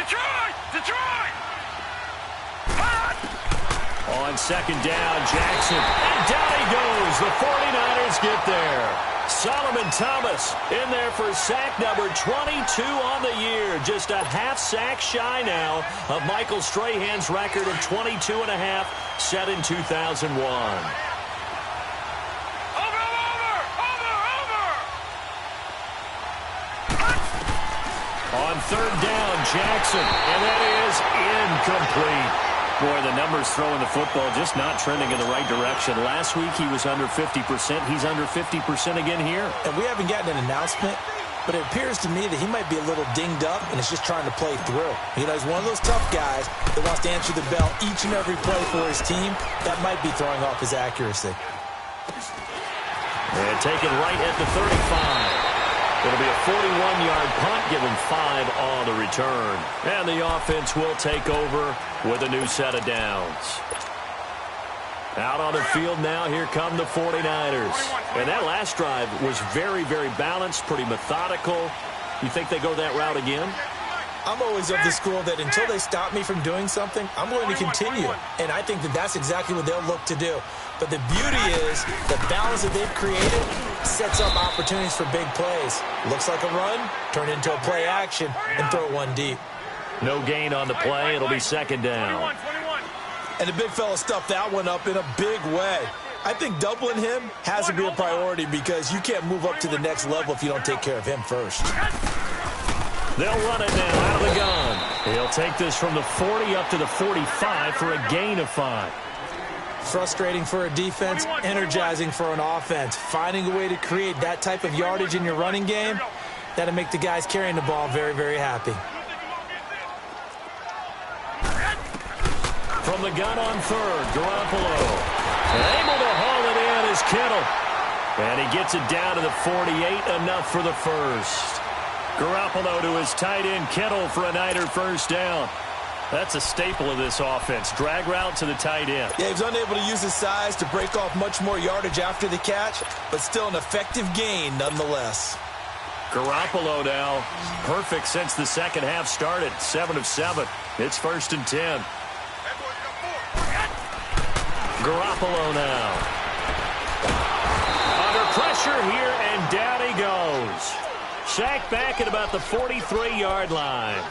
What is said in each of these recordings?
Detroit! Detroit! On second down, Jackson. And down he goes. The 49ers get there. Solomon Thomas in there for sack number 22 on the year. Just a half sack shy now of Michael Strahan's record of 22 and a half set in 2001. On third down, Jackson, and that is incomplete. Boy, the numbers throwing the football just not trending in the right direction. Last week he was under 50%. He's under 50% again here. And we haven't gotten an announcement, but it appears to me that he might be a little dinged up and is just trying to play through. You know, he's one of those tough guys that wants to answer the bell each and every play for his team. That might be throwing off his accuracy. And taken right at the 35. It'll be a 41-yard punt, giving 5 on the return. And the offense will take over with a new set of downs. Out on the field now, here come the 49ers. And that last drive was very, very balanced, pretty methodical. You think they go that route again? I'm always of the school that until they stop me from doing something, I'm going to continue. And I think that that's exactly what they'll look to do. But the beauty is the balance that they've created sets up opportunities for big plays. Looks like a run, turn into a play action, and throw one deep. No gain on the play. It'll be second down. And the big fella stuffed that one up in a big way. I think doubling him has to be a priority because you can't move up to the next level if you don't take care of him first. They'll run it now out of the gun. He'll take this from the 40 up to the 45 for a gain of 5. Frustrating for a defense, energizing for an offense. Finding a way to create that type of yardage in your running game, that'll make the guys carrying the ball very, very happy. From the gun on third, Garoppolo. Able to haul it in is Kittle. And he gets it down to the 48, enough for the first. Garoppolo to his tight end, Kittle, for a Niner first down. That's a staple of this offense. Drag route to the tight end. Yeah, he was unable to use his size to break off much more yardage after the catch, but still an effective gain nonetheless. Garoppolo now, perfect since the second half started. 7 of 7. It's 1st and 10. Garoppolo now. Under pressure here, and down he goes. Sacked back at about the 43-yard line.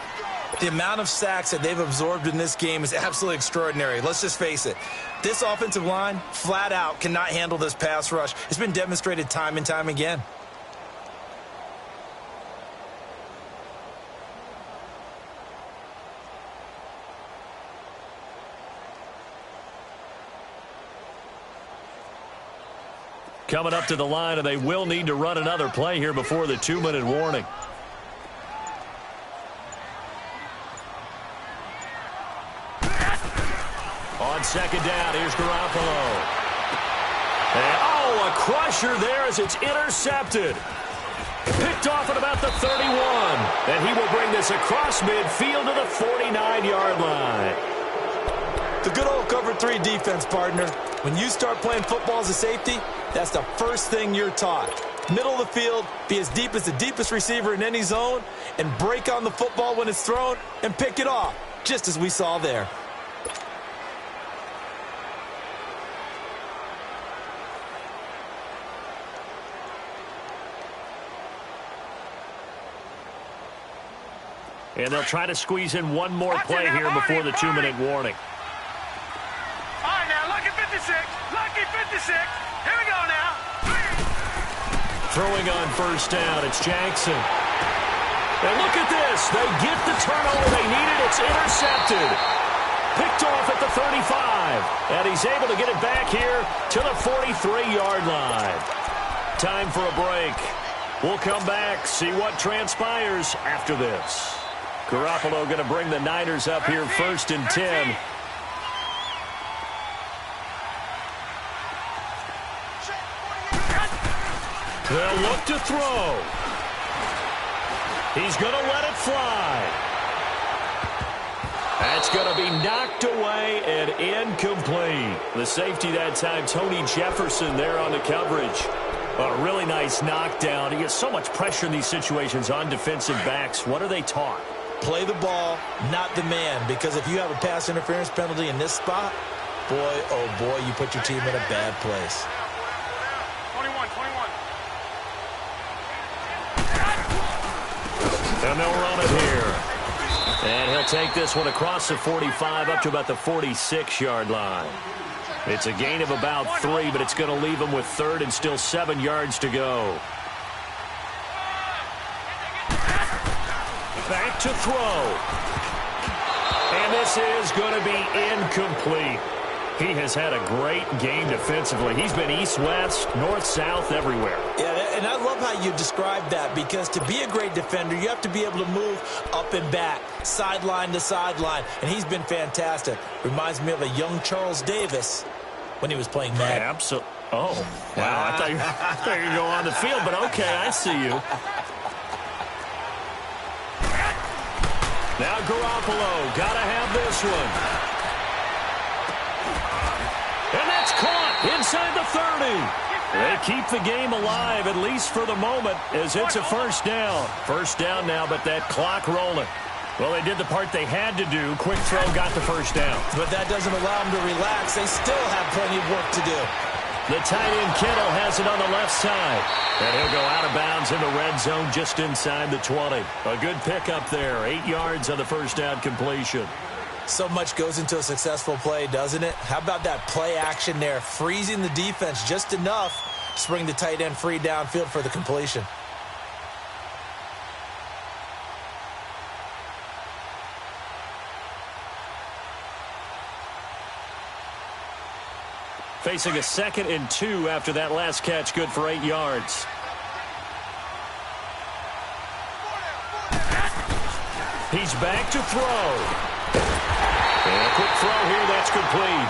The amount of sacks that they've absorbed in this game is absolutely extraordinary. Let's just face it. This offensive line, flat out, cannot handle this pass rush. It's been demonstrated time and time again. Coming up to the line, and they will need to run another play here before the 2-minute warning. On second down, here's Garoppolo. And, a crusher there as it's intercepted. Picked off at about the 31. And he will bring this across midfield to the 49-yard line. The good old cover 3 defense, partner. When you start playing football as a safety, that's the first thing you're taught. Middle of the field, be as deep as the deepest receiver in any zone, and break on the football when it's thrown and pick it off, just as we saw there. And they'll try to squeeze in one more play here before the 2-minute warning. All right, now, lucky 56. Lucky 56. Here we go now. Throwing on first down, it's Jackson. And look at this. They get the turnover they needed. It's intercepted. Picked off at the 35. And he's able to get it back here to the 43-yard line. Time for a break. We'll come back, see what transpires after this. Garoppolo going to bring the Niners up here 1st and 10. They'll look to throw. He's going to let it fly. That's going to be knocked away and incomplete. The safety that time, Tony Jefferson, there on the coverage. A really nice knockdown. He gets so much pressure in these situations on defensive backs. What are they taught? play the ball, not the man. Because if you have a pass interference penalty in this spot, boy, oh boy, you put your team in a bad place. 21. And they'll run it here. And he'll take this one across the 45 up to about the 46-yard line. It's a gain of about 3, but it's going to leave him with third and still 7 yards to go. Back to throw. And this is going to be incomplete. He has had a great game defensively. He's been east-west, north-south, everywhere. Yeah, and I love how you described that, because to be a great defender, you have to be able to move up and back, sideline to sideline, and he's been fantastic. Reminds me of a young Charles Davis when he was playing Madden. Absolutely. Oh, wow. I thought you were going to go on the field, but okay, I see you. Now Garoppolo, got to have this one. And that's caught inside the 30. They keep the game alive, at least for the moment, as it's a first down. First down now, but that clock rolling. Well, they did the part they had to do. Quick throw got the first down. But that doesn't allow them to relax. They still have plenty of work to do. The tight end Kittle has it on the left side. And he'll go out of bounds in the red zone just inside the 20. A good pickup there. 8 yards on the first down completion. So much goes into a successful play, doesn't it? How about that play action there? Freezing the defense just enough to bring the tight end free downfield for the completion. Facing a 2nd and 2 after that last catch, good for 8 yards. He's back to throw. And a quick throw here, that's complete.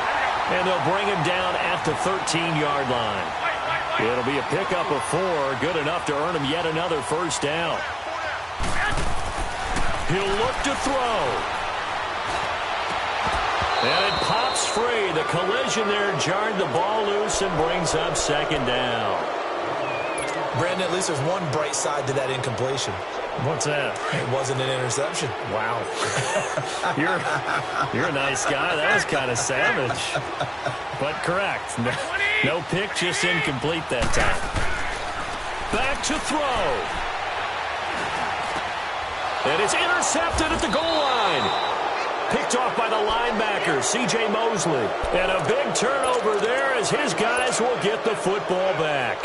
And they'll bring him down at the 13-yard line. It'll be a pickup of 4, good enough to earn him yet another first down. He'll look to throw. And it pops free. The collision there jarred the ball loose and brings up 2nd down. Brandon, at least there's one bright side to that incompletion. What's that? It wasn't an interception. Wow. You're a nice guy. That was kind of savage. But correct. No pick, just incomplete that time. Back to throw. And it's intercepted at the goal line. Picked off by the linebacker, C.J. Mosley. And a big turnover there as his guys will get the football back.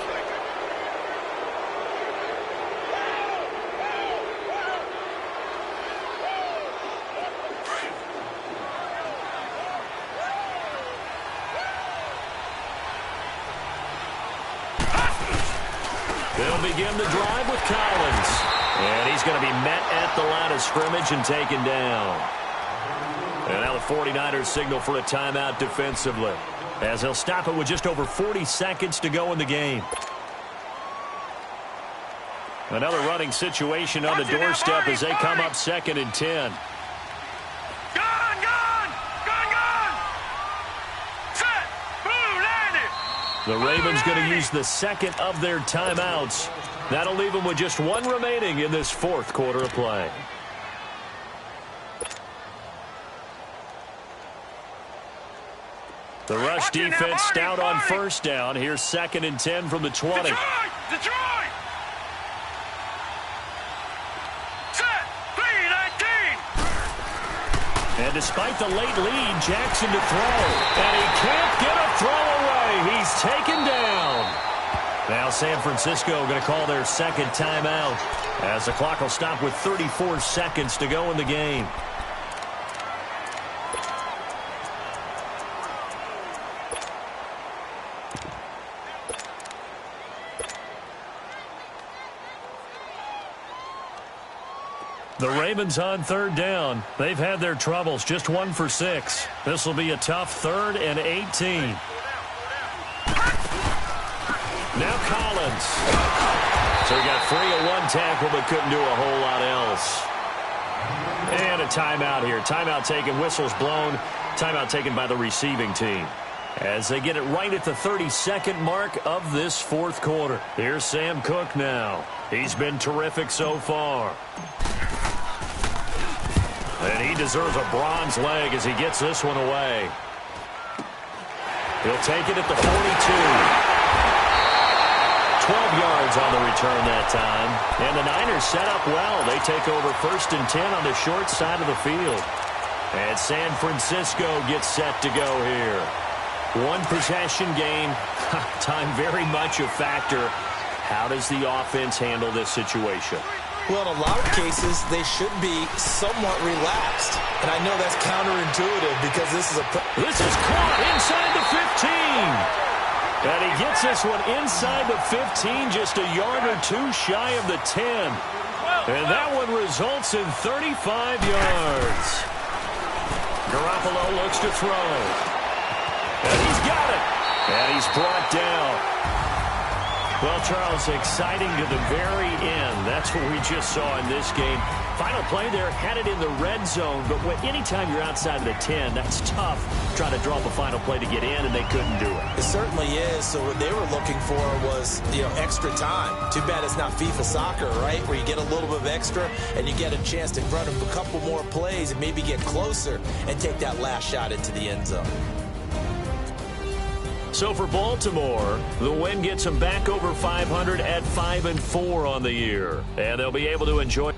They'll begin the drive with Collins. And he's going to be met at the line of scrimmage and taken down. And now the 49ers signal for a timeout defensively, as they'll stop it with just over 40 seconds to go in the game. Another running situation on the doorstep as they come up 2nd and 10. Set. Blue landed. The Ravens going to use the 2nd of their timeouts. That'll leave them with just 1 remaining in this 4th quarter of play. The rush defense stout on first down. Here's 2nd and 10 from the 20. Detroit! Set! 3-19! And despite the late lead, Jackson to throw. And he can't get a throw away. He's taken down. Now San Francisco going to call their 2nd timeout, as the clock will stop with 34 seconds to go in the game. The Ravens on 3rd down. They've had their troubles, just 1 for 6. This will be a tough 3rd and 18. Now Collins. So he got free of 1 tackle, but couldn't do a whole lot else. And a timeout here. Timeout taken, whistles blown. Timeout taken by the receiving team, as they get it right at the 32nd mark of this 4th quarter. Here's Sam Cook now. He's been terrific so far. deserves a bronze leg as he gets this one away. He'll take it at the 42. 12 yards on the return that time. And the Niners set up well. They take over 1st and 10 on the short side of the field. And San Francisco gets set to go here. One possession game. Time very much a factor. How does the offense handle this situation? Well, in a lot of cases, they should be somewhat relaxed. And I know that's counterintuitive because this is caught inside the 15. And he gets this one inside the 15, just a yard or two shy of the 10. And that one results in 35 yards. Garoppolo looks to throw. And he's got it. And he's brought down. Well, Charles, exciting to the very end. That's what we just saw in this game. Final play there, had it in the red zone. But anytime you're outside of the 10, that's tough trying to draw up a final play to get in, and they couldn't do it. It certainly is. So what they were looking for was, extra time. Too bad it's not FIFA soccer, right, where you get a little bit of extra and you get a chance to run a couple more plays and maybe get closer and take that last shot into the end zone. So for Baltimore, the win gets them back over 500 at 5-4 on the year. And they'll be able to enjoy